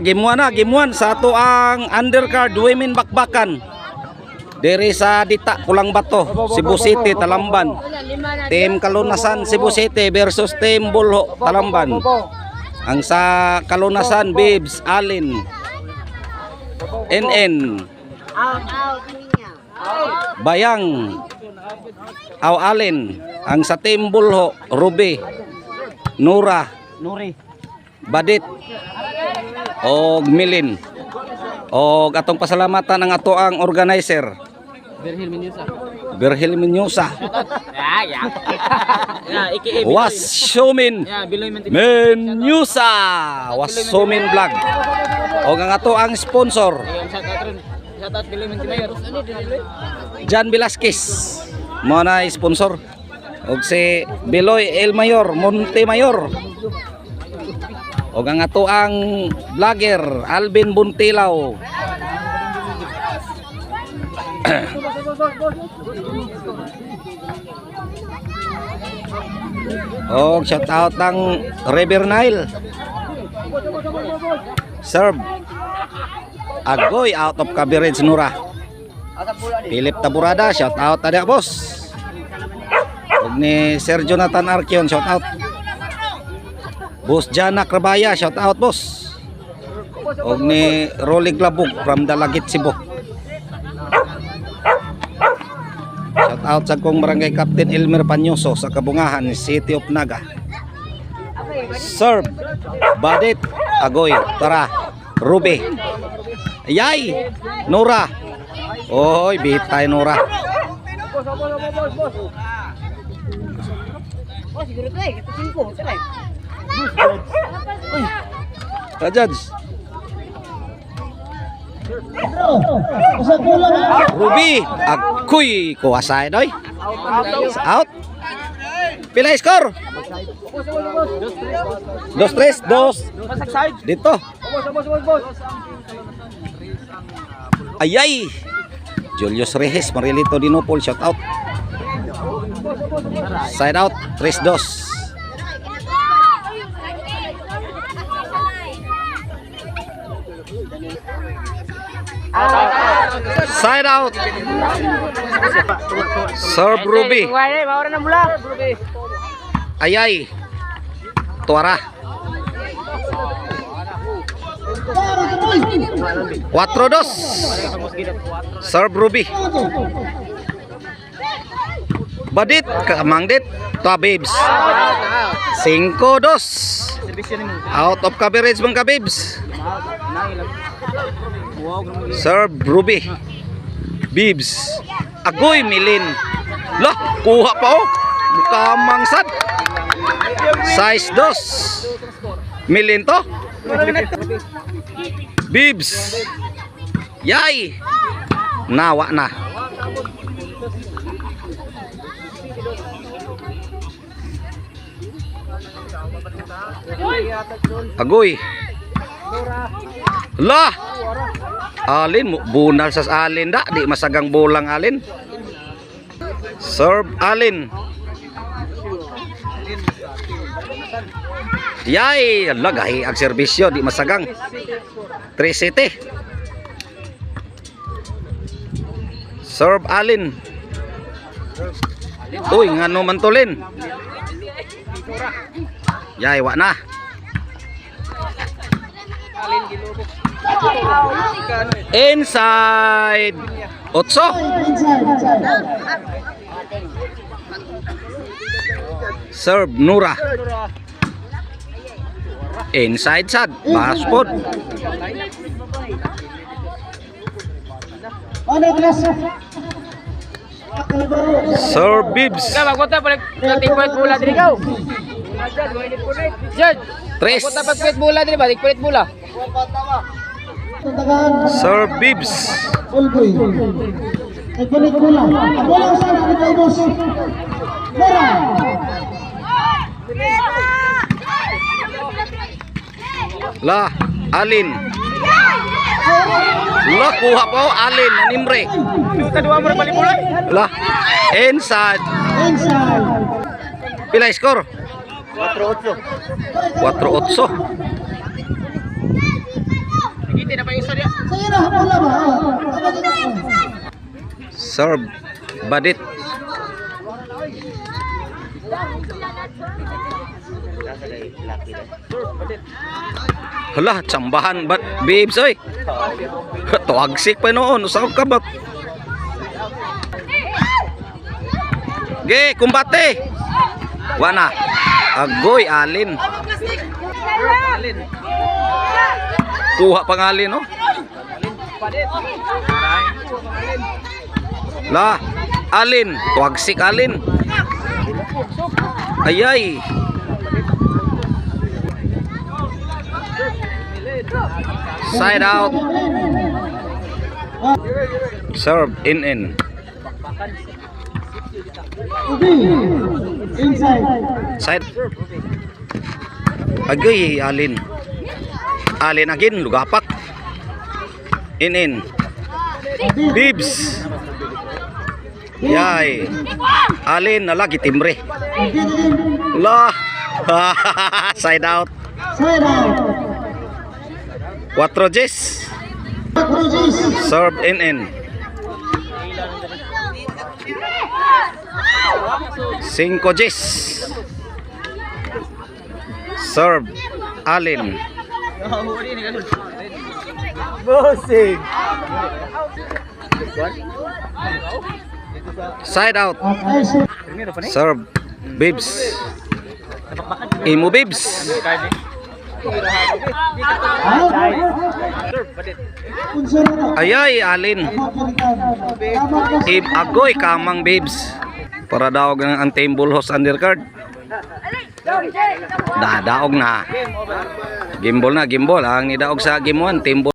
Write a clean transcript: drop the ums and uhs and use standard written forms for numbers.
Game 1 sa ato ang undercard women bakbakan. Diri sa Dita, Pulang Bato, Cebu City, Talamban. Team Kalunasan, Cebu City versus Team Bulho, Talamban. Ang sa Kalunasan, Bibs, Alin, NN, Bayang, Aw Alin. Ang sa Team Bulho, Ruby, Nura, Badit, og Milin. Og atong pasalamatan ang ato ang organizer, Berhil Minyosa. Wasumin Menyusa, Wasumin Vlog. Og ang ato ang sponsor, Jan Velasquez, mo na sponsor. Og si Beloy El Mayor, Monte Mayor. Og ang ato ang vlogger, Alvin Buntilaw. Og shout out ang River Nile. Serve Agoy out of coverage Nura. Philip Taburada, shout out ada boss. Og ni Sir Jonathan Arkion, shout out. Boss Jana Krabaya, shout out boss. Og ni Rolig Labog from Dalagit, Cebu. Shout out sa kong barangay Captain Elmer Panyoso sa Kabungahan, City of Naga. Serve Badit Agoy, tara Ruby. Yay Nora. Oy, bitay Nora. Judge Ruby Agoy kuwasay doy. Out. Pila score? 2-3 dito. Ayay. Julius Reyes, Marilito Dinopol, shout out. Side out, 3-2. Side out. Serve Ruby. Ayay. Tuara. 4-2. Serve Ruby. Badit Kamangdit. Tua Babes. 5-2. Out of coverage mga Babes. Serve Ruby. Bibs. Agoy Milin. Lah, kuha pa oh. Mukamang sad. Size 2. Milin to. Bibs. Yay. Nawa na. Agoy. Lah. Alin bunal sa Alin da, di masagang bolang Alin. Serve Alin. Yay, lagay ang serbisyo di masagang. 3-7. Serve Alin. Uy, ngano man tulin. Yay, wa na. Inside 8. Serve Nura. Inside sad Baspod. Serve Bibs. Serve Bibs. Lah, Alin. Lah, kuha po Alin Nimre. Lah, inside. Pila skor? 4-8. Serve. Badit. Hala, tsambahan ba babes oy. Tuagsik pa noon, usaw ka ba? Ge, kumbate. Wana. Agoy alin. Kuha pangalin no. La, alin, tuagsik alin. Ayay. Side out. Serve in. Side. Agay alin. Alin again lugapak. In. Bibs. Yay. Alin na lagi timbre. La. Side out. 4 Gs. Serve in. 5 Gs. Serve alin. Bossing. Side out. Serve bibs. Imo bibs. Ayay alin. Agoy kamang bibs. Para daog ang table host undercard. Daog na. Gimbal ang nidaog sa game 1 table.